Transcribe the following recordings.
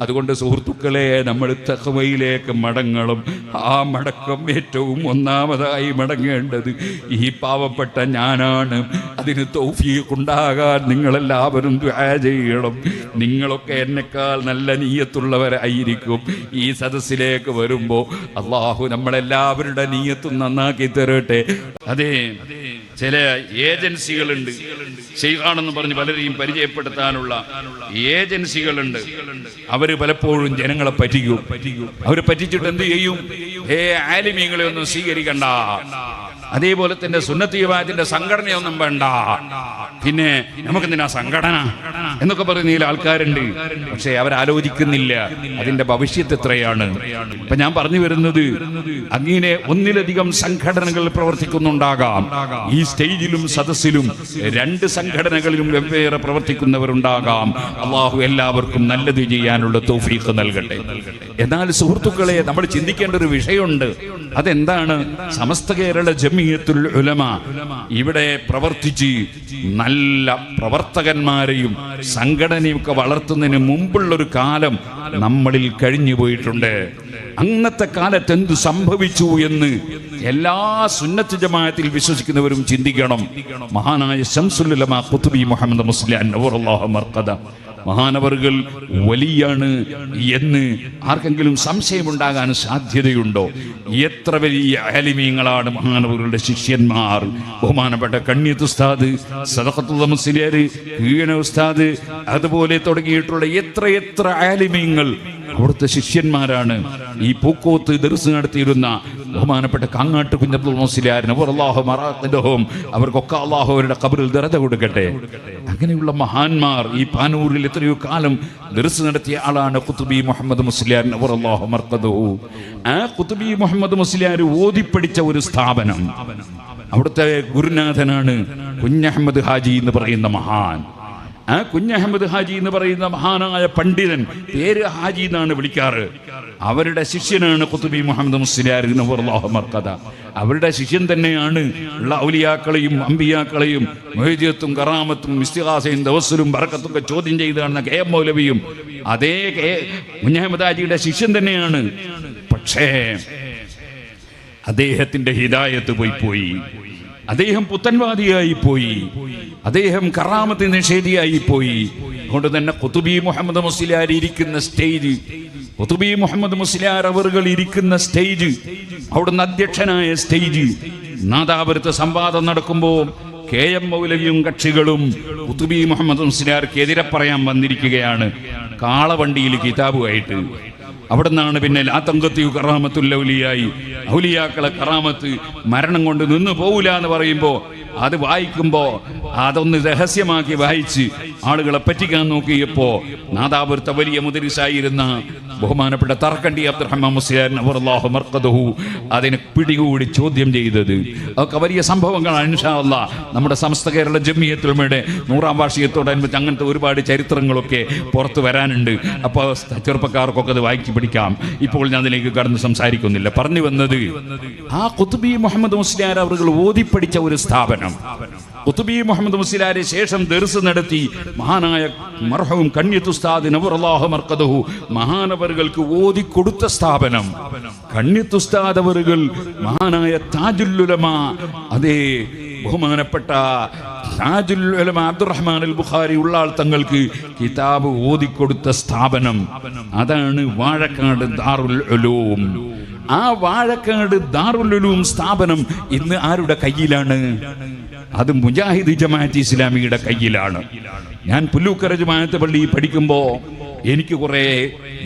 അതുകൊണ്ട് സുഹൃത്തുക്കളെ, നമ്മൾ തഖ്വയിലേക്ക് മടങ്ങണം. ആ മടക്കം ഏറ്റവും ഒന്നാമതായി മടങ്ങേണ്ടത് ഈ പാവപ്പെട്ട ഞാനാണ്. അതിന് തൗഫീഖ് ഉണ്ടാകാൻ നിങ്ങളെല്ലാവരും ദുആ ചെയ്യണം. നിങ്ങളൊക്കെ എന്നെക്കാൾ നല്ല നിയ്യത്തുള്ളവരായിരിക്കും. ഈ സദസ്സിലേക്ക് വരുമ്പോൾ അള്ളാഹു നമ്മളെല്ലാവരുടെ നിയ്യത്തും നന്നാക്കി തരട്ടെ. അതെ, ചില ഏജൻസികളുണ്ട്, ശൈഖാണെന്ന് പറഞ്ഞ് പലരെയും പരിചയപ്പെടുത്താനുള്ള ഏജൻസികളുണ്ട്. അവര് പലപ്പോഴും ജനങ്ങളെ പറ്റിക്കും. അവര് പറ്റിച്ചിട്ട് എന്ത് ചെയ്യും? ആലിമീങ്ങളെ ഒന്നും സ്വീകരിക്കണ്ട, അതേപോലെ തന്നെ സുന്നത്ത് ജമാഅത്തിന്റെ സംഘടനയൊന്നും വേണ്ട, പിന്നെ നമുക്കെന്തിനാ സംഘടന എന്നൊക്കെ പറയുന്ന ആൾക്കാരുണ്ട്. പക്ഷെ അവരാലോചിക്കുന്നില്ല അതിന്റെ ഭവിഷ്യത്ത് എത്രയാണ്. ഇപ്പൊ ഞാൻ പറഞ്ഞു വരുന്നത്, അങ്ങനെ ഒന്നിലധികം സംഘടനകൾ പ്രവർത്തിക്കുന്നുണ്ടാകാം. ഈ സ്റ്റേജിലും സദസ്സിലും 2 സംഘടനകളിലും വെവ്വേറെ പ്രവർത്തിക്കുന്നവരുണ്ടാകാം. അള്ളാഹു എല്ലാവർക്കും നല്ലത് ചെയ്യാനുള്ള തൗഫീഖ് നൽകട്ടെ. എന്നാൽ സുഹൃത്തുക്കളെ, നമ്മൾ ചിന്തിക്കേണ്ട ഒരു വിഷയമുണ്ട്. അതെന്താണ്? സമസ്ത കേരള ജമിയത്തുൽ ഉലമ ഇവിടെ പ്രവർത്തിച്ച് നല്ല പ്രവർത്തകന്മാരെയും സംഘടനയൊക്കെ വളർത്തുന്നതിന് മുമ്പുള്ളൊരു കാലം നമ്മളിൽ കഴിഞ്ഞു പോയിട്ടുണ്ട്. അന്നത്തെ കാലത്ത് എന്ത് സംഭവിച്ചു എന്ന് എല്ലാ സുന്നത്ത് ജമാഅത്തിൽ വിശ്വസിക്കുന്നവരും ചിന്തിക്കണം. മഹാനായ ശംസുൽ ഉലമ ഖുത്ബി മുഹമ്മദ് മുസ്ലിയാർ നവറല്ലാഹു മർഖദ മഹാനവറുകൾ വലിയാണ് എന്ന് ആർക്കെങ്കിലും സംശയമുണ്ടാകാൻ സാധ്യതയുണ്ടോ? എത്ര വലിയ ആലിമീങ്ങളാണ് മഹാനവറുകളുടെ ശിഷ്യന്മാർ. ബഹുമാനപ്പെട്ട കണ്യത്ത് ഉസ്താദ്, സദഖത്തുൽ മുസ്ലിയാർ, കീഴന ഉസ്താദ്, അതുപോലെ തുടങ്ങിയിട്ടുള്ള എത്ര ആലിമീങ്ങൾ അവിടുത്തെ ശിഷ്യന്മാരാണ്. ഈ പൂക്കോത്ത് ദർസ് നടത്തിയിരുന്ന ബഹുമാനപ്പെട്ട കാങ്ങാട്ട് കുഞ്ഞബ്ദുൽ മുസ്ലിയാർ നവറല്ലാഹു മറാഖിദഹും, അവർക്കൊക്കെ അല്ലാഹു അവരുടെ ഖബറിൽ ദറജ കൊടുക്കട്ടെ. അങ്ങനെയുള്ള മഹാന്മാർ ഈ പാനൂരിൽ എത്രയോ കാലം ദർസ് നടത്തിയ ആളാണ് ഖുത്ബി മുഹമ്മദ് മുസ്ലിയാർ നവറല്ലാഹു മർഖദഹു. ആ ഖുത്ബി മുഹമ്മദ് മുസ്ലിയാർ ഓതിപ്പടിച്ച ഒരു സ്ഥാപനം, അവിടുത്തെ ഗുരുനാഥനാണ് കുഞ്ഞഹമ്മദ് ഹാജി എന്ന് പറയുന്ന മഹാൻ. ആ കുഞ്ഞഹമ്മദ് ഹാജി എന്ന് പറയുന്ന മഹാനായ പണ്ഡിതൻ, പേര് ഹാജി എന്നാണ് വിളിക്കാറ്, അവരുടെ ശിഷ്യനാണ് ഖുത്ബി മുഹമ്മദ് മുസ്ലിയാർ നവറല്ലാഹു മർഖദ. അവരുടെ ശിഷ്യൻ തന്നെയാണ് ഉള്ള ഔലിയാക്കളെയും അമ്പിയാക്കളെയും മുഹജ്ജത്തും കറാമത്തും ഇസ്തിഗാസയും തവസ്സുലും ബറക്കത്തൊക്കെ ചോദ്യം ചെയ്താണ് കെ.എം. മൗലവിയും. അതേ കുഞ്ഞഹമ്മദ് ഹാജിയുടെ ശിഷ്യൻ തന്നെയാണ്. പക്ഷേ അദ്ദേഹത്തിന്റെ ഹിദായത്ത് പോയി. അദ്ദേഹം പുത്തൻവാദിയായി പോയി. അദ്ദേഹം കറാമത്ത് നിഷേധിയായി പോയി. അതുകൊണ്ട് തന്നെ ഖുത്ബി മുഹമ്മദ് മുസ്ലിയാർ ഇരിക്കുന്ന സ്റ്റേജ്, ഖുത്ബി മുഹമ്മദ് മുസ്ലിയാർ അവറുകൾ ഇരിക്കുന്ന സ്റ്റേജ്, അവിടുന്ന് അധ്യക്ഷനായ സ്റ്റേജ്, നാദാപുരത്ത് സംവാദം നടക്കുമ്പോൾ കെ.എം. മൗലവിയും കക്ഷികളും ഖുത്ബി മുഹമ്മദ് മുസ്ലിയാർക്കെതിരെ പറയാൻ വന്നിരിക്കുകയാണ് കാളവണ്ടിയിൽ കിതാബുമായിട്ട്. അവിടെ നിന്നാണ് പിന്നെ ലാ തങ്കത്തിയു കറാമത്തുൽ ഔലിയായി, ഔലിയാക്കളെ കറാമത്ത് മരണം കൊണ്ട് നിന്ന് പോവില്ല എന്ന് പറയുമ്പോൾ അത് വായിക്കുമ്പോൾ അതൊന്ന് രഹസ്യമാക്കി വായിച്ച് ആളുകളെ പറ്റിക്കാൻ നോക്കിയപ്പോൾ നാദാപുരത്തെ വലിയ മുദരിസായിരുന്ന ബഹുമാനപ്പെട്ട തറക്കണ്ടി അബ്ദുറഹ്മാൻ മുസ്ലിയാർ നവറല്ലാഹു മർഖദഹു അതിനെ പിടികൂടി ചോദ്യം ചെയ്തത്. അതൊക്കെ വലിയ സംഭവങ്ങളാണ്. ഇൻഷാ അല്ലാഹ് നമ്മുടെ സമസ്ത കേരള ജമിയത്തുൽ ഉലമയുടെ 100ാം വാർഷികത്തോടനുബന്ധിച്ച് അങ്ങനത്തെ ഒരുപാട് ചരിത്രങ്ങളൊക്കെ പുറത്തു വരാനുണ്ട്. അപ്പോൾ ചെറുപ്പക്കാർക്കൊക്കെ അത് വായിച്ചു പിടിക്കാം. ഇപ്പോൾ ഞാൻ അതിലേക്ക് കടന്ന് സംസാരിക്കുന്നില്ല. പറഞ്ഞു വന്നത്, ആ ഖുത്ബി മുഹമ്മദ് മുസ്ലിയാർ അവர்கள் ഓതിപ്പടിച്ച ഒരു സ്ഥാപനം, ഖുത്ബി മുഹമ്മദ് മുസ്ലിയാരെ ശേഷം ദർസ് നടത്തി മഹാനായ മർഹൂം കണ്യത്ത് ഉസ്താദ് നവറല്ലാഹു മർഖദഹു മഹാനവറുകൾക്ക് ഓതിക്കൊടുത്ത സ്ഥാപനം. കണ്യത്ത് ഉസ്താദ് അവറുകൾ മഹാനായ താജുൽ ഉലമ, അതേ ബഹുമാനപ്പെട്ട താജുൽ ഉലമ അബ്ദുറഹ്മാൻ അൽ ബുഖാരി ഉള്ളാൾ തങ്ങൾക്ക് കിതാബ് ഓതിക്കൊടുത്ത സ്ഥാപനം, അതാണ് വാഴക്കാട് ദാറുൽ ഉലൂം. ആ വാഴക്കാട് ദാറുൽ ഉലൂം സ്ഥാപനം ഇന്ന് ആരുടെ കയ്യിലാണ്? അത് മുജാഹിദ് ജമാഅത്ത് ഇസ്ലാമിയുടെ കയ്യിലാണ്. ഞാൻ പുല്ലൂക്കര ജമാഅത്ത് പള്ളിയിൽ പഠിക്കുമ്പോൾ എനിക്ക് കുറെ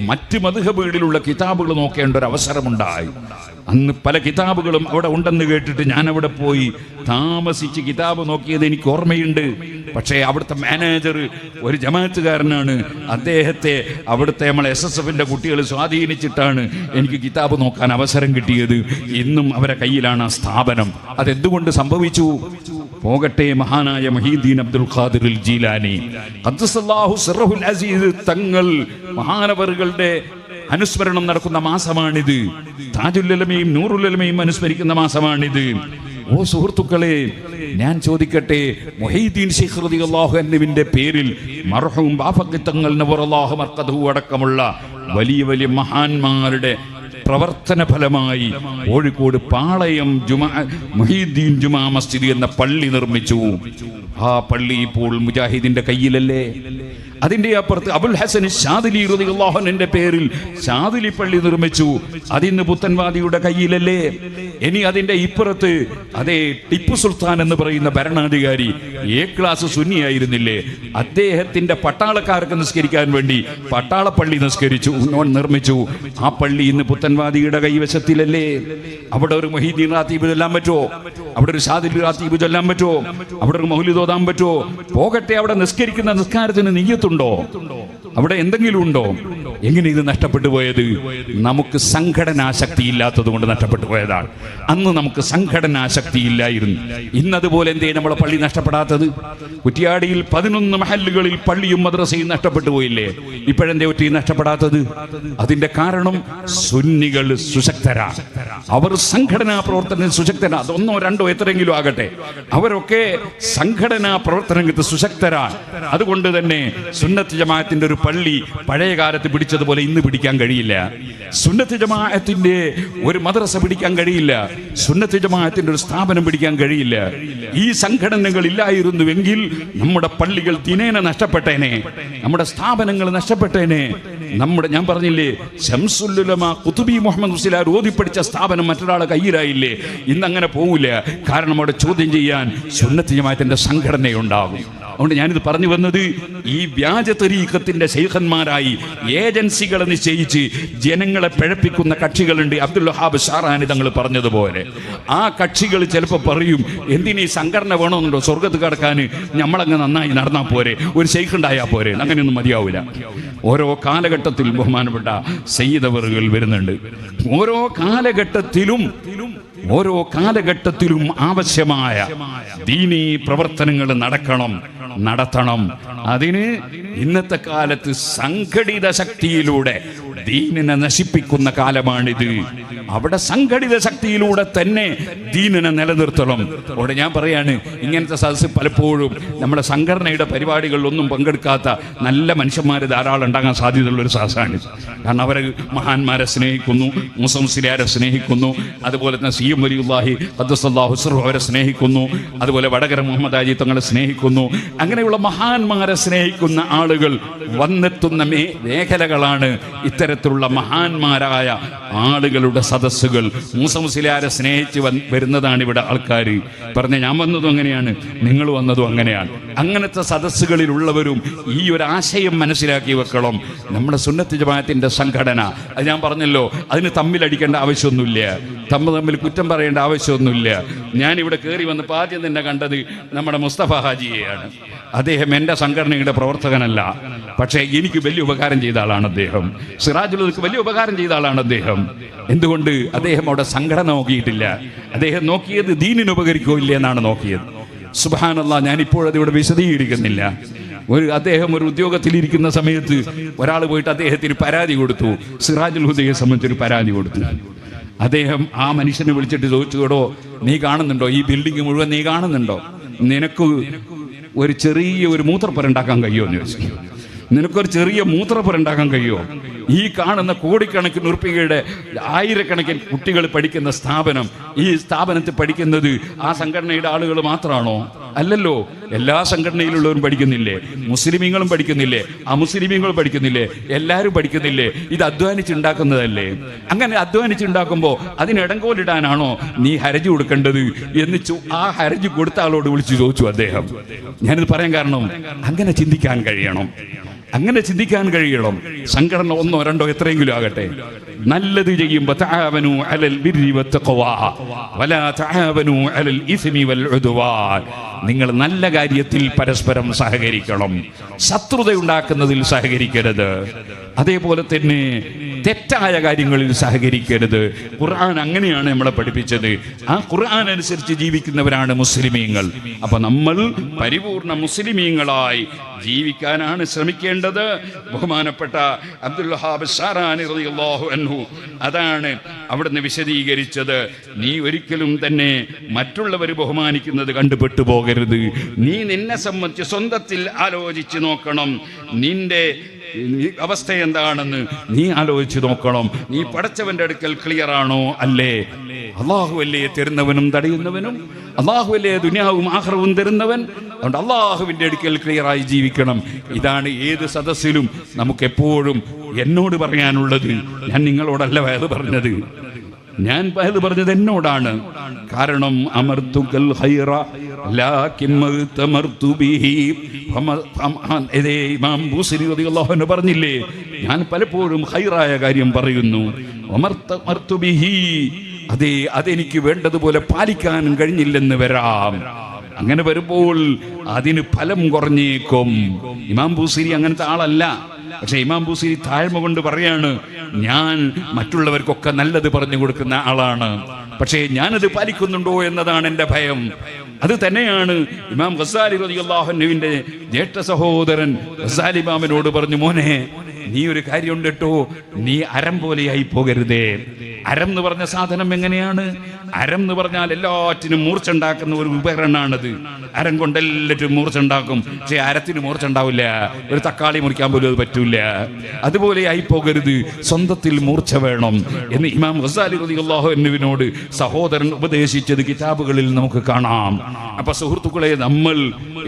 മറ്റ് മദ്ഹബുകളിലുള്ള കിതാബുകൾ നോക്കേണ്ട ഒരു അവസരമുണ്ടായി. അന്ന് പല കിതാബുകളും അവിടെ ഉണ്ടെന്ന് കേട്ടിട്ട് ഞാൻ അവിടെ പോയി താമസിച്ച് കിതാബ് നോക്കിയത് എനിക്ക് ഓർമ്മയുണ്ട്. പക്ഷേ അവിടുത്തെ മാനേജർ ഒരു ജമാഅത്തുകാരനാണ്. അദ്ദേഹത്തെ അവിടുത്തെ നമ്മളെ SSFന്റെ കുട്ടികൾ സ്വാധീനിച്ചിട്ടാണ് എനിക്ക് കിതാബ് നോക്കാൻ അവസരം കിട്ടിയത്. ഇന്നും അവരെ കയ്യിലാണ് ആ സ്ഥാപനം. അതെന്തുകൊണ്ട് സംഭവിച്ചു? പോകട്ടെ, മഹാനായ മുഹീദ്ദീൻ അബ്ദുൽ ഖാദിർ ജീലാനി ഖദ്ദസല്ലാഹു സിർറഹുൽ അസീസ് തങ്ങൾ മഹാനവറുകളുടെ അനുസ്മരണം നടക്കുന്ന മാസമാണിത്. താജുൽ ഉലമയും നൂറുൽ ഉലമയും അനുസ്മരിക്കുന്ന മാസമാണിത്. ഓ സുഹൃത്തുക്കളെ, ഞാൻ ചോദിക്കട്ടെ, മുഹൈദ്ദീൻ ശൈഖ് റളിയല്ലാഹു അൻഹുവിന്റെ പേരിൽ മർഹൂം ബാഫഖി തങ്ങൾ നവറല്ലാഹു മർഖദഹു അടക്കമുള്ള വലിയ വലിയ മഹാന്മാരുടെ പ്രവർത്തന ഫലമായി കോഴിക്കോട് പാളയം മുഹീദ്ദീൻ ജുമാ മസ്ജിദ് എന്ന പള്ളി നിർമ്മിച്ചു. ആ പള്ളി ഇപ്പോൾ മുജാഹിദിന്റെ കയ്യിലല്ലേ? അതിന്റെ അപ്പുറത്ത് അബുൽ ഹസൻ ഷാദിലി റളിയല്ലാഹു അൻഹുവിന്റെ പേരിൽ ഷാദിലി പള്ളി നിർമ്മിച്ചു. അതിന്ന് പുത്തൻവാദിയുടെ കയ്യിലല്ലേ? ഇനി അതിന്റെ ഇപ്പുറത്ത് അതേ ടിപ്പു സുൽത്താൻ എന്ന് പറയുന്ന ഭരണാധികാരി എ ക്ലാസ് സുന്നിയായിരുന്നില്ലേ? അദ്ദേഹത്തിന്റെ പട്ടാളക്കാർക്ക് നിസ്കരിക്കാൻ വേണ്ടി പട്ടാളപ്പള്ളി നിർമ്മിച്ചു. ആ പള്ളി ഇന്ന് പുത്തൻവാദിയുടെ കൈവശത്തിലല്ലേ? അവിടെ ഒരു മുഹീദ്ദീൻ റാത്തീബ് ചൊല്ലാൻ പറ്റുമോ? അവിടെ ഒരു ഷാദിലി റാത്തീബ് ചൊല്ലാൻ പറ്റുമോ? അവിടെ ഒരു മൗലിദ് ഓതാൻ പറ്റുമോ? പോകട്ടെ, അവിടെ നിസ്കരിക്കുന്ന നിസ്കാരത്തിന് നിയ്യത്തുണ്ടോ? അവിടെ എന്തെങ്കിലും ഉണ്ടോ? എങ്ങനെ ഇത് നഷ്ടപ്പെട്ടു പോയത്? നമുക്ക് സംഘടനാശക്തി ഇല്ലാത്തത് കൊണ്ട് നഷ്ടപ്പെട്ടു പോയതാണ്. അന്ന് നമുക്ക് സംഘടനാശക്തി ഇല്ലായിരുന്നു. ഇന്നതുപോലെ എന്തേ നമ്മളെ പള്ളി നഷ്ടപ്പെടാത്തത്? കുറ്റിയാടിയിൽ 11 മഹല്ലുകളിൽ പള്ളിയും മദ്രസയും നഷ്ടപ്പെട്ടു പോയില്ലേ? ഇപ്പോഴെന്തേ ഒറ്റ നഷ്ടപ്പെടാത്തത്? അതിന്റെ കാരണം സുന്നികൾ സുശക്തരാ, അവർ സംഘടനാ പ്രവർത്തനത്തിൽ സുശക്തരാ. അതൊന്നോ രണ്ടോ എത്രയെങ്കിലും ആകട്ടെ, അവരൊക്കെ സംഘടനാ പ്രവർത്തനത്തിൽ സുശക്തരാ. അതുകൊണ്ട് തന്നെ സുന്നത്ത് ജമാഅത്തിന്റെ ഒരു പള്ളി പഴയ കാലത്ത് പിടിച്ചതുപോലെ ഇന്ന് പിടിക്കാൻ കഴിയില്ല. സുന്നത്ത് ജമാഅത്തിന്റെ ഒരു മദ്രസ പിടിക്കാൻ കഴിയില്ല. സുന്നത്ത് ജമാഅത്തിന്റെ ഒരു സ്ഥാപനം പിടിക്കാൻ കഴിയില്ല. ഈ സംഘടനകൾ ഇല്ലായിരുന്നുവെങ്കിൽ നമ്മുടെ പള്ളികൾ ദിനേന നഷ്ടപ്പെട്ടേനെ, നമ്മുടെ സ്ഥാപനങ്ങൾ നഷ്ടപ്പെട്ടേനെ. ഞാൻ പറഞ്ഞില്ലേ, ശംസുൽ ഉലമ ഖുതുബി മുഹമ്മദ് മുസ്ലിയാർ ഓതിപ്പടിച്ച സ്ഥാപനം മറ്റൊരാളെ കയ്യിലായില്ലേ? ഇന്നങ്ങനെ പോവില്ല. കാരണം അവിടെ ചോദ്യം ചെയ്യാൻ സുന്നത്ത് ജമാഅത്തിന്റെ സംഘടനയുണ്ടാകും. അതുകൊണ്ട് ഞാനിത് പറഞ്ഞു വന്നത്, ഈ വ്യാജ തരീഖത്തിന്റെ ശൈഖന്മാരായി ഏജൻസികളെ നിശ്ചയിച്ച് ജനങ്ങളെ പിഴപ്പിക്കുന്ന കക്ഷികളുണ്ട്. അബ്ദുൽ വഹാബ് ഷാറാനി തങ്ങൾ പറഞ്ഞതുപോലെ ആ കക്ഷികൾ ചിലപ്പോൾ പറയും, എന്തിനീ സംഘടന വേണമെന്നുണ്ടോ? സ്വർഗത്ത് കടക്കാൻ നമ്മളങ്ങ് നന്നായി നടന്നാൽ പോരെ, ഒരു ശൈഖ് ഉണ്ടായാൽ പോരെ. അങ്ങനെയൊന്നും മതിയാവില്ല. ഓരോ കാലഘട്ടത്തിൽ ബഹുമാനപ്പെട്ട സയ്യിദ് അവറുകൾ വരുന്നുണ്ട്. ഓരോ കാലഘട്ടത്തിലും ആവശ്യമായ ദീനീ പ്രവർത്തനങ്ങൾ നടത്തണം. അതിന് ഇന്നത്തെ കാലത്ത് സംഘടിത ശക്തിയിലൂടെ ദീനിനെ നശിപ്പിക്കുന്ന കാലമാണിത്. അവിടെ സംഘടിത ശക്തിയിലൂടെ തന്നെ ദീനിനെ നിലനിർത്തണം. അവിടെ ഞാൻ പറയാണ്, ഇങ്ങനത്തെ സദസ്സ് പലപ്പോഴും നമ്മുടെ സംഘടനയുടെ പരിപാടികളിലൊന്നും പങ്കെടുക്കാത്ത നല്ല മനുഷ്യന്മാർ ധാരാളം ഉണ്ടാകാൻ സാധ്യതയുള്ളൊരു സദസ്സാണ്. കാരണം അവർ മഹാന്മാരെ സ്നേഹിക്കുന്നു, മൂസ മുസ്ലിയാരെ സ്നേഹിക്കുന്നു, അതുപോലെ തന്നെ സി എം വലിയുല്ലാഹി ഖദ്ദസല്ലാഹു സിർറഹു അവരെ സ്നേഹിക്കുന്നു, അതുപോലെ വടകര മുഹമ്മദ് ആജി തങ്ങളെ സ്നേഹിക്കുന്നു. അങ്ങനെയുള്ള മഹാന്മാരെ സ്നേഹിക്കുന്ന ആളുകൾ വന്നെത്തുന്ന മേഖലകളാണ് ഇത്തരത്തിലുള്ള മഹാന്മാരായ ആളുകളുടെ സദസ്സുകൾ. മൂസ മുസ്ലിയാരെ സ്നേഹിച്ച് വരുന്നതാണ് ഇവിടെ ആൾക്കാർ. പറഞ്ഞ ഞാൻ വന്നതും അങ്ങനെയാണ്, നിങ്ങൾ വന്നതും അങ്ങനെയാണ്. അങ്ങനത്തെ സദസ്സുകളിലുള്ളവരും ഈ ഒരു ആശയം മനസ്സിലാക്കി വെക്കണം. നമ്മുടെ സുന്നത്ത് ജമാഅത്തിന്റെ സംഘടന, അത് ഞാൻ പറഞ്ഞല്ലോ, അതിന് തമ്മിലടിക്കേണ്ട ആവശ്യമൊന്നുമില്ല, തമ്മിൽ കുറ്റം പറയേണ്ട ആവശ്യമൊന്നുമില്ല. ഞാനിവിടെ കയറി വന്നപ്പോൾ ആദ്യം തന്നെ കണ്ടത് നമ്മുടെ മുസ്തഫ ഹാജിയെയാണ്. അദ്ദേഹം എൻ്റെ സംഘടനയുടെ പ്രവർത്തകനല്ല, പക്ഷേ എനിക്ക് വലിയ ഉപകാരം ചെയ്ത ആളാണ് അദ്ദേഹം. സിറാജുലുദ്ദീൻക്ക് വലിയ ഉപകാരം ചെയ്ത ആളാണ് അദ്ദേഹം. എന്തുകൊണ്ട്? അദ്ദേഹം അവിടെ സംഘടന നോക്കിയിട്ടില്ല. അദ്ദേഹം നോക്കിയത് ദീനിന് ഉപകരിക്കോ ഇല്ല എന്നാണ് നോക്കിയത്. സുബ്ഹാനല്ലാഹ്, ഞാനിപ്പോഴത് ഇവിടെ വിശദീകരിക്കുന്നില്ല. അദ്ദേഹം ഒരു ഉദ്യോഗത്തിലിരിക്കുന്ന സമയത്ത് ഒരാൾ പോയിട്ട് അദ്ദേഹത്തിന് പരാതി കൊടുത്തു. സിറാജുൽ ഹുദയെ സംബന്ധിച്ചൊരു പരാതി കൊടുത്തു. അദ്ദേഹം ആ മനുഷ്യനെ വിളിച്ചിട്ട് ചോദിച്ചുകൂടോ, നീ കാണുന്നുണ്ടോ ഈ ബിൽഡിംഗ് മുഴുവൻ നീ കാണുന്നുണ്ടോ? നിനക്ക് ഒരു ചെറിയ മൂത്രപ്പുര ഉണ്ടാക്കാൻ കഴിയുമോ എന്ന് ചോദിച്ചു. നിനക്കൊരു ചെറിയ മൂത്രപ്പുര ഉണ്ടാക്കാൻ കഴിയുമോ? ഈ കാണുന്ന കോടിക്കണക്കിന് ഉറുപ്പികയുടെ ആയിരക്കണക്കിന് കുട്ടികൾ പഠിക്കുന്ന സ്ഥാപനം, ഈ സ്ഥാപനത്തിൽ പഠിക്കുന്നത് ആ സംഘടനയുടെ ആളുകൾ മാത്രമാണോ? അല്ലല്ലോ, എല്ലാ സംഘടനയിലുള്ളവരും പഠിക്കുന്നില്ലേ? മുസ്ലിമീങ്ങളും പഠിക്കുന്നില്ലേ? അമുസ്ലിമീങ്ങളും പഠിക്കുന്നില്ലേ? എല്ലാവരും പഠിക്കുന്നില്ലേ? ഇത് അധ്വാനിച്ചുണ്ടാക്കുന്നതല്ലേ? അങ്ങനെ അധ്വാനിച്ചുണ്ടാക്കുമ്പോൾ അതിന് ഇടങ്കോലിടാനാണോ നീ ഹർജി കൊടുക്കേണ്ടത് എന്ന് ആ ഹർജി കൊടുത്ത ആളോട് വിളിച്ചു ചോദിച്ചു അദ്ദേഹം. ഞാനിത് പറയാൻ കാരണം, അങ്ങനെ ചിന്തിക്കാൻ കഴിയണം. സംഘടന ഒന്നോ രണ്ടോ എത്രയെങ്കിലും ആകട്ടെ, നല്ലത് ചെയ്യുമ്പോൾ തആവനു അലൽ ബിർരി വത്തഖ്വാ വലാ തആവനു അലൽ ഇസ്മി വൽ ഉദ്വാൻ. നിങ്ങൾ നല്ല കാര്യത്തിൽ പരസ്പരം സഹകരിക്കണം, ശത്രുത ഉണ്ടാക്കുന്നതിൽ സഹകരിക്കരുത്. അതേപോലെ തന്നെ തെറ്റായ കാര്യങ്ങളിൽ സഹകരിക്കരുത്. ഖുർആൻ അങ്ങനെയാണ് നമ്മളെ പഠിപ്പിച്ചത്. ആ ഖുർആൻ അനുസരിച്ച് ജീവിക്കുന്നവരാണ് മുസ്ലിമീങ്ങൾ. അപ്പൊ നമ്മൾ പരിപൂർണ മുസ്ലിമീങ്ങളായി ജീവിക്കാനാണ് ശ്രമിക്കേണ്ടത്. ബഹുമാനപ്പെട്ട അബ്ദുൽ വഹാബ് ഷാറാനി റളിയല്ലാഹു അൻഹു അതാണ് അവിടുന്ന് വിശദീകരിച്ചത്. നീ ഒരിക്കലും തന്നെ മറ്റുള്ളവർ ബഹുമാനിക്കുന്നത് കണ്ടുപെട്ടു പോകരുത്. നീ നിന്നെ സംബന്ധിച്ച് സ്വന്തത്തിൽ ആലോചിച്ച് നോക്കണം. നിന്റെ അവസ്ഥ എന്താണെന്ന് നീ ആലോചിച്ച് നോക്കണം. നീ പടച്ചവന്റെ അടുക്കൽ ക്ലിയർ ആണോ അല്ലേ? അള്ളാഹു അല്ലേ തരുന്നവനും തടയുന്നവനും? അള്ളാഹു അല്ലേ ദുനിയാവും ആഖിറവും തരുന്നവൻ? അതുകൊണ്ട് അള്ളാഹുവിന്റെ അടുക്കൽ ക്ലിയറായി ജീവിക്കണം. ഇതാണ് ഏത് സദസ്സിലും നമുക്കെപ്പോഴും എന്നോട് പറയാനുള്ളത്. ഞാൻ നിങ്ങളോടല്ല വയത് പറഞ്ഞത്, ഞാൻ വയത് പറഞ്ഞത് എന്നോടാണ്. കാരണം അമർത്തുകൽ ഖൈറ ലാകിൻ മർതമർതു ബിഹി. ഇമാം ബൂസരി റളിയല്ലാഹു അൻഹു പറഞ്ഞില്ലേ, ഞാൻ പലപ്പോഴും ഖൈറായ കാര്യം പറയുന്നു. അമർതമർതു ബിഹി, അതെനിക്ക് വേണ്ടതുപോലെ പാലിക്കാൻ കഴിഞ്ഞില്ലെന്ന് വരാം. അങ്ങനെ വരുമ്പോൾ അതിന് ഫലം കുറഞ്ഞേക്കും. ഇമാം ബൂസരി അങ്ങനത്തെ ആളല്ല. പക്ഷെ ഇമാം ബൂസരി താഴ്മ കൊണ്ട് പറയാണ്, ഞാൻ മറ്റുള്ളവർക്കൊക്കെ നല്ലത് പറഞ്ഞു കൊടുക്കുന്ന ആളാണ്, പക്ഷേ ഞാനത് പാലിക്കുന്നുണ്ടോ എന്നതാണ് എൻ്റെ ഭയം. അത് തന്നെയാണ് ഇമാം ഗസാലി റളിയല്ലാഹു അൻഹുവിന്റെ ജ്യേഷ്ഠ സഹോദരൻ ഗസാലി ഇമാമിനോട് പറഞ്ഞു, മോനെ നീ ഒരു കാര്യമുണ്ട് കേട്ടോ, നീ അരം പോലെയായി പോകരുതേ. അരം എന്ന് പറഞ്ഞ സാധനം എങ്ങനെയാണ്? അരം എന്ന് പറഞ്ഞാൽ എല്ലാറ്റിനും മൂർച്ച ഉണ്ടാക്കുന്ന ഒരു ഉപകരണമാണത്. അരം കൊണ്ട് എല്ലാറ്റും മൂർച്ച ഉണ്ടാക്കും, പക്ഷെ അരത്തിന് മൂർച്ച ഉണ്ടാവില്ല. ഒരു തക്കാളി മുറിക്കാൻ പോലും അത് പറ്റൂല. അതുപോലെ ആയി പോകരുത്, സ്വന്തത്തിൽ മൂർച്ച വേണം എന്ന് ഇമാം ഗസാലി റളിയല്ലാഹു അൻഹുവിനോട് സഹോദരൻ ഉപദേശിച്ചത് കിതാബുകളിൽ നമുക്ക് കാണാം. അപ്പൊ സുഹൃത്തുക്കളെ, നമ്മൾ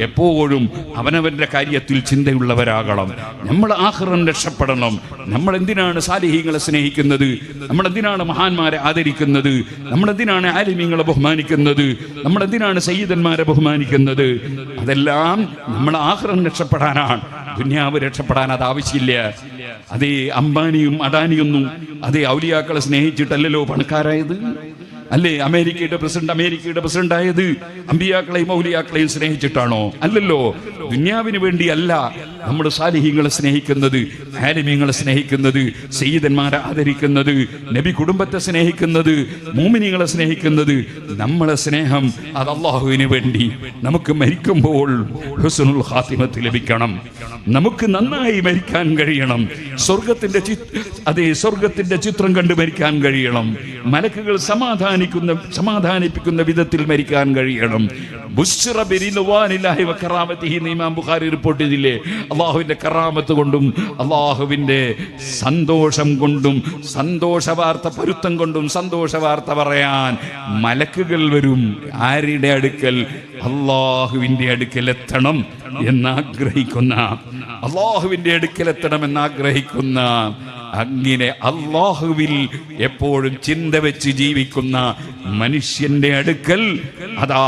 എപ്പോഴും അവനവന്റെ കാര്യത്തിൽ ചിന്തയുള്ളവരാകണം. നമ്മൾ ആഖിറൻ രക്ഷപ്പെടണം. നമ്മൾ എന്തിനാണ് സാലിഹീങ്ങളെ സ്നേഹിക്കുന്നത്? നമ്മൾ എന്തിനാണ് മഹാന്മാരെ ആദരിക്കുന്നത്? നമ്മൾ എന്തിനാണ് ആലിമീങ്ങളെ ബഹുമാനിക്കുന്നത്? നമ്മൾ എന്തിനാണ് സയ്യിദന്മാരെ ബഹുമാനിക്കുന്നത്? അതെല്ലാം നമ്മൾ ആഖിറൻ രക്ഷപ്പെടാനാണ്. ദുനിയാവ് രക്ഷപ്പെടാൻ അത് ആവശ്യമില്ല. അതേ അംബാനിയും അദാനിയൊന്നും അതേ ഔലിയാക്കളെ സ്നേഹിച്ചിട്ടല്ലല്ലോ പണക്കാരായത്. അല്ലേ അമേരിക്കയുടെ പ്രസിഡന്റ് ആയത് അമ്പിയാക്കളെയും ഔലിയാക്കളെയും സ്നേഹിച്ചിട്ടാണോ? അല്ലല്ലോ. ദുനിയാവിന് വേണ്ടി അല്ല നമ്മൾ സാലിഹീങ്ങളെ സ്നേഹിക്കുന്നത്, ആലിമീങ്ങളെ സ്നേഹിക്കുന്നത്, സയ്യിദന്മാരെ ആദരിക്കുന്നത്, നബി കുടുംബത്തെ സ്നേഹിക്കുന്നത്, മുഅ്മിനീങ്ങളെ സ്നേഹിക്കുന്നത്. നമ്മളെ സ്നേഹം അത് അല്ലാഹുവിന് വേണ്ടി. നമുക്ക് മരിക്കുമ്പോൾ ഹുസ്നുൽ ഖാത്തിമത്ത് ലഭിക്കണം. നമുക്ക് നന്നായി മരിക്കാൻ കഴിയണം. സ്വർഗത്തിന്റെ ചിത്രം കണ്ട് മരിക്കാൻ കഴിയണം. മലക്കുകൾ സമാധാനിപ്പിക്കുന്ന വിധത്തിൽ മരിക്കാൻ കഴിയണം. ബുശ്റ ബിരിദ്വാനില്ലാഹി വ കറാമത്തിഹി എന്ന് ഇമാം ബുഖാരി റിപ്പോർട്ട് ചെയ്തില്ലേ? അള്ളാഹുവിന്റെ കറാമത്ത് കൊണ്ടും അള്ളാഹുവിന്റെ സന്തോഷം കൊണ്ടും സന്തോഷ വാർത്ത പൊരുത്തം കൊണ്ടും സന്തോഷ വാർത്ത പറയാൻ മലക്കുകൾ വരും. ആരുടെ അടുക്കൽ? അള്ളാഹുവിന്റെ അടുക്കൽ എത്തണം എന്നാഗ്രഹിക്കുന്ന, അള്ളാഹുവിന്റെ അടുക്കൽ എത്തണം എന്നാഗ്രഹിക്കുന്ന, അങ്ങനെ അള്ളാഹുവിൽ എപ്പോഴും ചിന്ത വെച്ച് ജീവിക്കുന്ന മനുഷ്യന്റെ അടുക്കൽ അതാ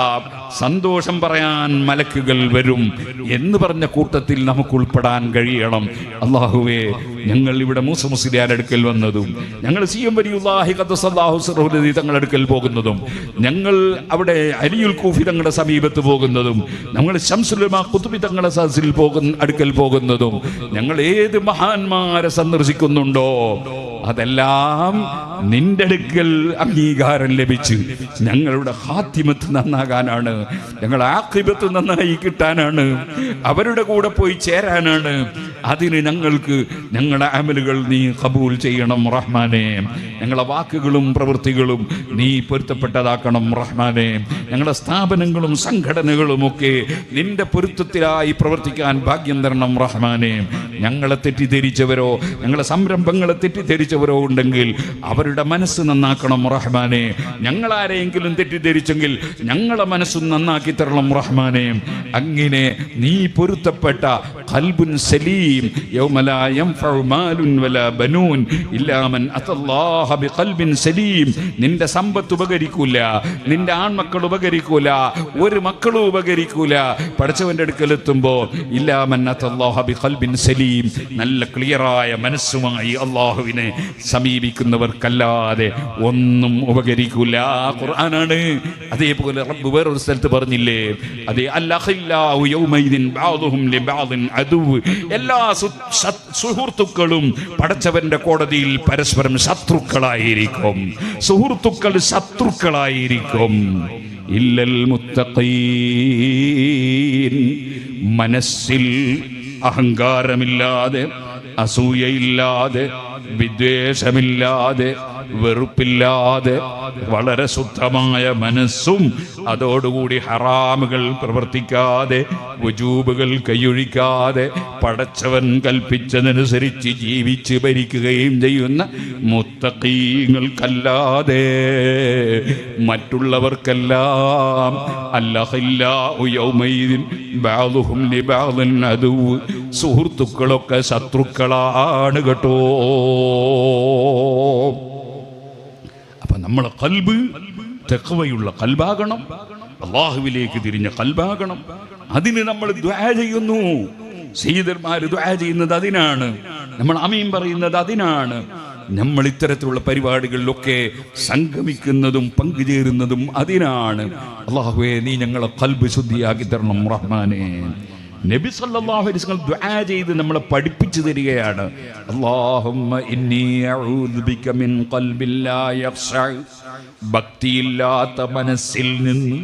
സന്തോഷം പറയാൻ മലക്കുകൾ വരും എന്ന് പറഞ്ഞ കൂട്ടത്തിൽ നമുക്ക് ഉൾപ്പെടാൻ കഴിയണം. അള്ളാഹുവേ, ഞങ്ങൾ ഇവിടെ മൂസ മുസ്ലിയാർ അടുക്കൽ വന്നതും, ഞങ്ങൾ സിയം വലിയുല്ലാഹി ഖദ്ദസല്ലാഹു സിർറഹു തങ്ങളുടെ അടുക്കൽ പോകുന്നതും, ഞങ്ങൾ അവിടെ അലിയുൽ കൂഫി തങ്ങളുടെ സമീപത്ത് പോകുന്നതും, ഞങ്ങൾ ശംസുൽ ഉലമാ ഖുത്ബി തങ്ങളുടെ സദസ്സിൽ അടുക്കൽ പോകുന്നതും, ഞങ്ങൾ ഏത് മഹാന്മാരെ സന്ദർശിക്കുന്നുണ്ടോ അതെല്ലാം നിന്റെ അടുക്കൽ അംഗീകാരം ലഭിച്ച് ഞങ്ങളുടെ ഖാത്തിമത്ത് നന്നാകാനാണ്, ഞങ്ങളുടെ ആഖിബത്ത് നന്നായി കിട്ടാനാണ്, അവരുടെ കൂടെ പോയി ചേരാനാണ്. അതിന് ഞങ്ങളുടെ അമലുകൾ നീ ഖബൂൽ ചെയ്യണം റഹ്മാനേ. ഞങ്ങളുടെ വാക്കുകളും പ്രവൃത്തികളും നീ പൊരുത്തപ്പെട്ടതാക്കണം റഹ്മാനേ. ഞങ്ങളുടെ സ്ഥാപനങ്ങളും സംഘടനകളുമൊക്കെ നിന്റെ പൊരുത്തത്തിലായി പ്രവർത്തിക്കാൻ ഭാഗ്യം തരണം റഹ്മാനേ. ഞങ്ങളെ തെറ്റിദ്ധരിച്ചവരോ ഞങ്ങളുടെ സംരംഭങ്ങളെ തെറ്റിദ്ധരിച്ചവരോ ഉണ്ടെങ്കിൽ അവരുടെ മനസ്സ് നന്നാക്കണം റഹ്മാനേ. ഞങ്ങളാരെയെങ്കിലും തെറ്റിദ്ധരിച്ചെങ്കിൽ ഞങ്ങളെ മനസ്സും നന്നാക്കി തരണം റഹ്മാനേ. അങ്ങനെ നീ പൊരുത്തപ്പെട്ട ഖൽബുൻ സലീം യൗമ ലാ യൻഫഉ മാലുൻ വലാ ബനൂൻ ഇല്ലാ മൻ അത്തല്ലാഹ ബിഖൽബിൻ സലീം. നിന്റെ സമ്പത്ത് ഉപകരിക്കൂല, നിന്റെ ആൺമക്കൾ ഉപകരിക്കൂല, ഒരു മക്കളും ഉപകരിക്കൂല. പടച്ചവന്റെ അടുക്കലെത്തുമ്പോ ഇല്ലാ മൻ അത്തല്ലാഹ ബിഖൽബിൻ സലീം, നല്ല ക്ലിയറായ മനസ്സുമായി അല്ലാഹുവിനെ സമീപിക്കുന്നവർക്കല്ലാതെ ഒന്നും ഉപകരിക്കൂല. ഖുർആനാണ്. അതേപോലെ റബ്ബ് വേറൊരു സ്ഥലത്ത് പറഞ്ഞില്ലേ, അതേ അൽഅഖില്ലാഉ യൗമൈദിൻ ബഅദുഹും ലിബഅദിൻ അദുവ്, എല്ലാ സുഹൃത്തുക്കളും പടച്ചവന്റെ കോടതിയിൽ പരസ്പരം ശത്രുക്കളായിരിക്കും. സുഹൃത്തുക്കൾ ശത്രുക്കളായിരിക്കും. ഇല്ലൽ മുത്തഖീൻ, മനസ്സിൽ അഹങ്കാരമില്ലാതെ, അസൂയയില്ലാതെ, വിദ്വേഷമില്ലാതെ, വെറുപ്പില്ലാതെ, വളരെ ശുദ്ധമായ മനസ്സും അതോടുകൂടി ഹറാമുകൾ പ്രവർത്തിക്കാതെ, വുജൂബുകൾ കൈയൊഴിക്കാതെ, പടച്ചവൻ കൽപ്പിച്ചതനുസരിച്ച് ജീവിച്ച് ഭരിക്കുകയും ചെയ്യുന്ന മുത്തഖീങ്ങൾക്കല്ലാതെ മറ്റുള്ളവർക്കെല്ലാം അൽഅഖില്ലാഉ യൗമൈദിൻ ബഅദുഹും ലിബഅദിൻ അദുവ്, സുഹൃത്തുക്കളൊക്കെ ശത്രുക്കളാണ് കേട്ടോ. അപ്പൊ നമ്മളെ ഖൽബ് തഖ്വയുള്ള ഖൽബാകണം, അല്ലാഹുവിലേക്ക് തിരിഞ്ഞ ഖൽബാകണം. അതിന് നമ്മൾ ദുആ ചെയ്യുന്നു. സയ്യിദന്മാർ ദുആ ചെയ്യുന്നത് അതിനാണ്, നമ്മൾ ആമീൻ പറയുന്നത് അതിനാണ്. നമ്മൾ ഇത്തരത്തിലുള്ള പരിപാടികളിലൊക്കെ സംഗമിക്കുന്നതും പങ്കുചേരുന്നതും അതിനാണ്. അല്ലാഹുവേ, നീ ഞങ്ങളെ ഖൽബ് ശുദ്ധിയാക്കി തരണം റഹ്മാനേ. നബി സല്ലല്ലാഹു അലൈഹി വസല്ലം ദുആ ചെയ്ത് നമ്മളെ പഠിപ്പിച്ചു തരികയാണ്. അല്ലാഹുമ്മ ഇന്നി അഊദു ബിക മിൻ ഖൽബിൻ ലാ യഖ്ശഅ, ഭക്തിയില്ലാത്ത മനസ്സിൽ നിന്ന്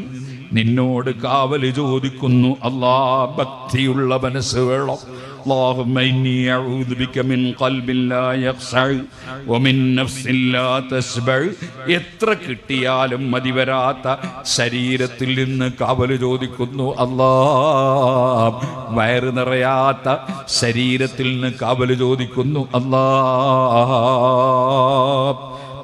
നിന്നോട് കാവല് ചോദിക്കുന്നു. അല്ലാഹ്, ഭക്തിയുള്ള മനസ്സ് വേണം. اللهم إني أعوذ بك من قلب لا يخشع ومن نفس لا تشبع. എത്ര കിട്ടിയാലും മതി വരാത്ത ശരീരത്തിൽ നിന്ന് കാവല് ചോദിക്കുന്നു. അല്ലാഹ്, വയറ് നിറയാത്ത ശരീരത്തിൽ നിന്ന് കാവല് ചോദിക്കുന്നു. അല്ലാഹ്,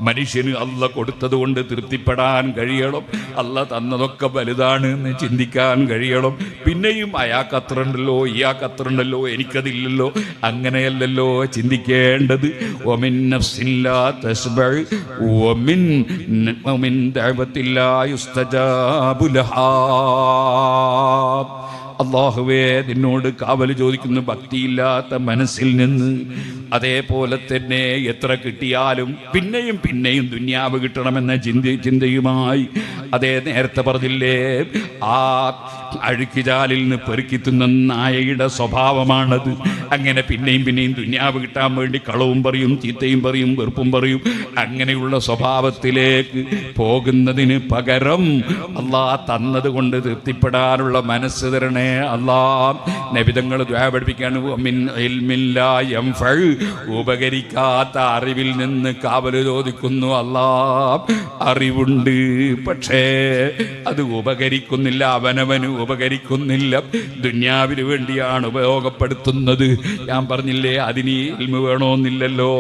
മനുഷ്യന് അല്ല കൊടുത്തത് കൊണ്ട് തൃപ്തിപ്പെടാൻ കഴിയണം. അല്ല തന്നതൊക്കെ വലുതാണ് എന്ന് ചിന്തിക്കാൻ കഴിയണം. പിന്നെയും അയാൾക്ക് അത്ര ഉണ്ടല്ലോ, ഇയാൾക്ക് അത്ര ഉണ്ടല്ലോ, എനിക്കതില്ലല്ലോ, അങ്ങനെയല്ലല്ലോ ചിന്തിക്കേണ്ടത്. വമിൻ നഫ്സിൻ ലാ തശ്ബഅ വമിൻ ദഅവത്തിൻ ലാ യുസ്തജാബു ലഹാ. അല്ലാഹുവേ, നിന്നോട് കാവല് ചോദിക്കുന്നു ഭക്തിയില്ലാത്ത മനസ്സിൽ നിന്ന്. അതേപോലെ തന്നെ എത്ര കിട്ടിയാലും പിന്നെയും പിന്നെയും ദുന്യാവ് കിട്ടണമെന്ന ചിന്തയുമായി, അതേ നേരത്തെ പറഞ്ഞില്ലേ, ആ അഴുക്കിജാലിൽ നിന്ന് പെറുക്കി തിന്ന നായയുടെ സ്വഭാവമാണത്. അങ്ങനെ പിന്നെയും പിന്നെയും ദുന്യാവ് കിട്ടാൻ വേണ്ടി കളവും പറയും, ചീത്തയും പറയും, വെറുപ്പും പറയും. അങ്ങനെയുള്ള സ്വഭാവത്തിലേക്ക് പോകുന്നതിന് പകരം അല്ലാഹ് തന്നത് കൊണ്ട് തൃപ്തിപ്പെടാനുള്ള മനസ്സ് തരണേ അല്ലാഹ്. നബിതങ്ങൾ ദുആ പഠിപ്പിക്കാണ്, മിൻ ഇൽമിൻ ലാ യൻഫഉ, ഉപകരിക്കാത്ത അറിവിൽ നിന്ന് കാവല് ചോദിക്കുന്നു. അല്ലാഹ്, അറിവുണ്ട്, പക്ഷേ അത് ഉപകരിക്കുന്നില്ല, അവനവന് ഉപകരിക്കുന്നില്ല, ദുന്യാവിന് വേണ്ടിയാണ് ഉപയോഗപ്പെടുത്തുന്നത്. ഞാൻ പറഞ്ഞില്ലേ, അതിന് ഇൽമ് വേണമെന്നില്ലല്ലോ.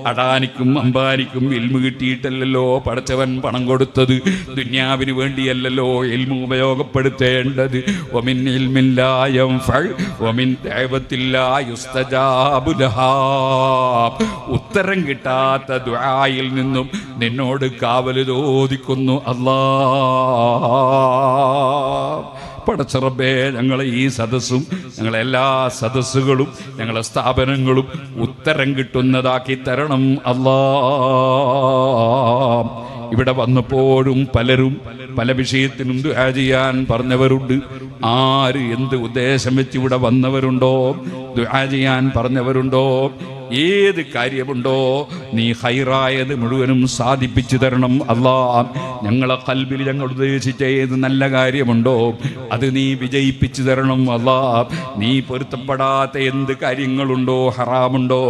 അടാനിക്കും അംബാനിക്കും ഇൽമ് കിട്ടിയിട്ടല്ലല്ലോ പടച്ചവൻ പണം കൊടുത്തത്. ദുന്യാവിന് വേണ്ടിയല്ലല്ലോ ഇൽമ് ഉപയോഗപ്പെടുത്തേണ്ടത്. വമിൻ ഇൽമിൻ ലാ യൻഫഉ വമിൻ ദഅവത്തിൻ ലാ യുസ്തജാബു ലഹാ. ഉത്തരം കിട്ടാത്ത ദുആയിൽ നിന്നും നിന്നോട് കാവല് ചോദിക്കുന്നു. അല്ലാഹ്, പടച്ചറബേ, ഞങ്ങളെ ഈ സദസ്സും ഞങ്ങളെ എല്ലാ സദസ്സുകളും ഞങ്ങളെ സ്ഥാപനങ്ങളും ഉത്തരം കിട്ടുന്നതാക്കി തരണം അല്ലാഹ്. ഇവിടെ വന്നപ്പോഴും പലരും പല വിഷയത്തിനും ദുആ ചെയ്യാൻ പറഞ്ഞവരുണ്ട്. ആര് എന്ത് ഉദ്ദേശം വെച്ച് ഇവിടെ വന്നവരുണ്ടോ, ദുആ ചെയ്യാൻ പറഞ്ഞവരുണ്ടോ, ഏത് കാര്യമുണ്ടോ, നീ ഹൈറായത് മുഴുവനും സാധിപ്പിച്ചു തരണം അല്ലാഹ്. ഞങ്ങളെ ഖൽബിൽ ഞങ്ങൾ ഉദ്ദേശിച്ച ഏത് നല്ല കാര്യമുണ്ടോ അത് നീ വിജയിപ്പിച്ചു തരണം അല്ലാഹ്. നീ പൊരുത്തപ്പെടാത്ത എന്ത് കാര്യങ്ങളുണ്ടോ, ഹറാമുണ്ടോ,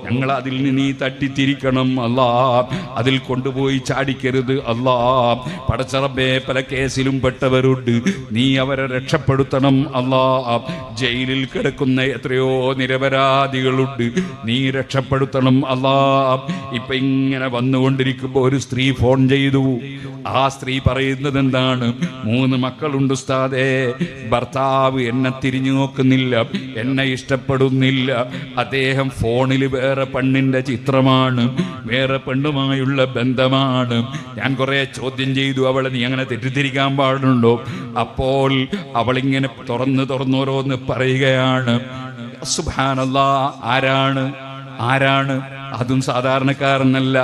ഞങ്ങൾ അതിൽ നിന്ന് നീ തട്ടിത്തിരിക്കണം അല്ലാഹ്. അതിൽ കൊണ്ടുപോയി ചാടിക്കരുത് അല്ലാഹ്. പടച്ചറബേ, പല കേസിലും പെട്ടവരുണ്ട്, നീ അവരെ രക്ഷപ്പെടുത്തണം അല്ലാഹ്. ജയിലിൽ കിടക്കുന്ന എത്രയോ നിരപരാധികളുണ്ട്, നീ രക്ഷപ്പെടുത്തണം അല്ലാഹ്. ഇപ്പൊ ഇങ്ങനെ വന്നുകൊണ്ടിരിക്കുമ്പോൾ ഒരു സ്ത്രീ ഫോൺ ചെയ്തു. ആ സ്ത്രീ പറയുന്നത് എന്താണ്? 3 മക്കളുണ്ട് ഉസ്താദേ, ഭർത്താവ് എന്നെ തിരിഞ്ഞു നോക്കുന്നില്ല, എന്നെ ഇഷ്ടപ്പെടുന്നില്ല. അദ്ദേഹം ഫോണിൽ വേറെ പെണ്ണിന്റെ ചിത്രമാണ്, വേറെ പെണ്ണുമായുള്ള ബന്ധമാണ്. ഞാൻ കുറെ ചോദ്യം ചെയ്തു അവളെ, നീ അങ്ങനെ തെറ്റിദ്ധരിക്കാൻ പാടുണ്ടോ? അപ്പോൾ അവളിങ്ങനെ തുറന്നോരോന്ന് പറയുകയാണ്. സുബ്ഹാനല്ലാഹ്, ആരാണ് അതും സാധാരണക്കാരനല്ല,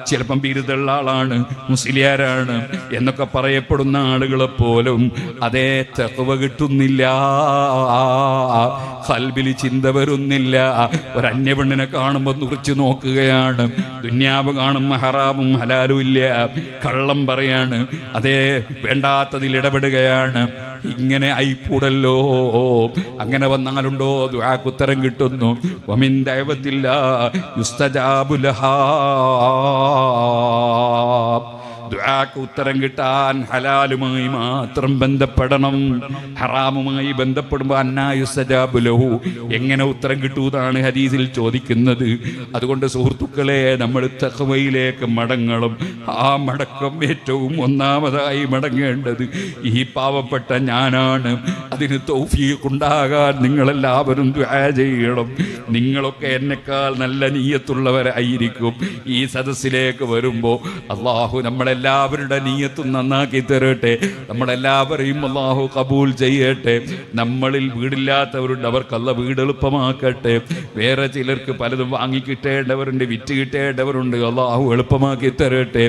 ചിലപ്പം ബിരുദുള്ള ആളാണ്, മുസ്ലിയാരാണ് എന്നൊക്കെ പറയപ്പെടുന്ന ആളുകളെ പോലും അതേ തഖ്വ കിട്ടുന്നില്ല, ഖൽബിൽ ചിന്ത വരുന്നില്ല. ഒരു അന്യപെണ്ണിനെ കാണുമ്പോൾ കുറിച്ച് നോക്കുകയാണ്, ദുന്യാവ് കാണുമ്പോൾ ഹറാമും ഹലാലും ഇല്ല, കള്ളം പറയാണ്, അതേ വേണ്ടാത്തതിൽ ഇടപെടുകയാണ്. ഇങ്ങനെ ആയിക്കൂടല്ലോ. അങ്ങനെ വന്നാലുണ്ടോ ദുആക്ക് ഉത്തരം കിട്ടുന്നു. വമിൻ ദഅവത്തില്ലാ യുസ്തജാബു ലഹാ. ദുആക്ക് ഉത്തരം കിട്ടാൻ ഹലാലുമായി മാത്രം ബന്ധപ്പെടണം. ഹറാമുമായി ബന്ധപ്പെടുമ്പോൾ അന്നാ യുസ്തജാബു ലഹു, എങ്ങനെ ഉത്തരം കിട്ടൂന്നാണ് ഹദീസിൽ ചോദിക്കുന്നത്. അതുകൊണ്ട് സുഹൃത്തുക്കളെ, നമ്മൾ തഖ്വയിലേക്ക് മടങ്ങണം. ആ മടക്കം ഏറ്റവും ഒന്നാമതായി മടങ്ങേണ്ടത് ഈ പാവപ്പെട്ട ഞാനാണ്. അതിന് തൗഫീഖ് ഉണ്ടാകാൻ നിങ്ങളെല്ലാവരും ദുആ ചെയ്യണം. നിങ്ങളൊക്കെ എന്നെക്കാൾ നല്ല നിയ്യത്തുള്ളവരായിരിക്കും. ഈ സദസ്സിലേക്ക് വരുമ്പോൾ അല്ലാഹു നമ്മളെല്ലാവരുടെ നിയ്യത്തും നന്നാക്കി തരട്ടെ. നമ്മളെല്ലാവരെയും അല്ലാഹു കബൂൽ ചെയ്യട്ടെ. നമ്മളിൽ വീടില്ലാത്തവരുണ്ട്, അവർക്ക് അല്ലാഹു വീട് എളുപ്പമാക്കട്ടെ. വേറെ ചിലർക്ക് പലതും വാങ്ങി കിട്ടേണ്ടവരുണ്ട്, വിറ്റ് കിട്ടേണ്ടവരുണ്ട്, അല്ലാഹു എളുപ്പമാക്കി തരട്ടെ.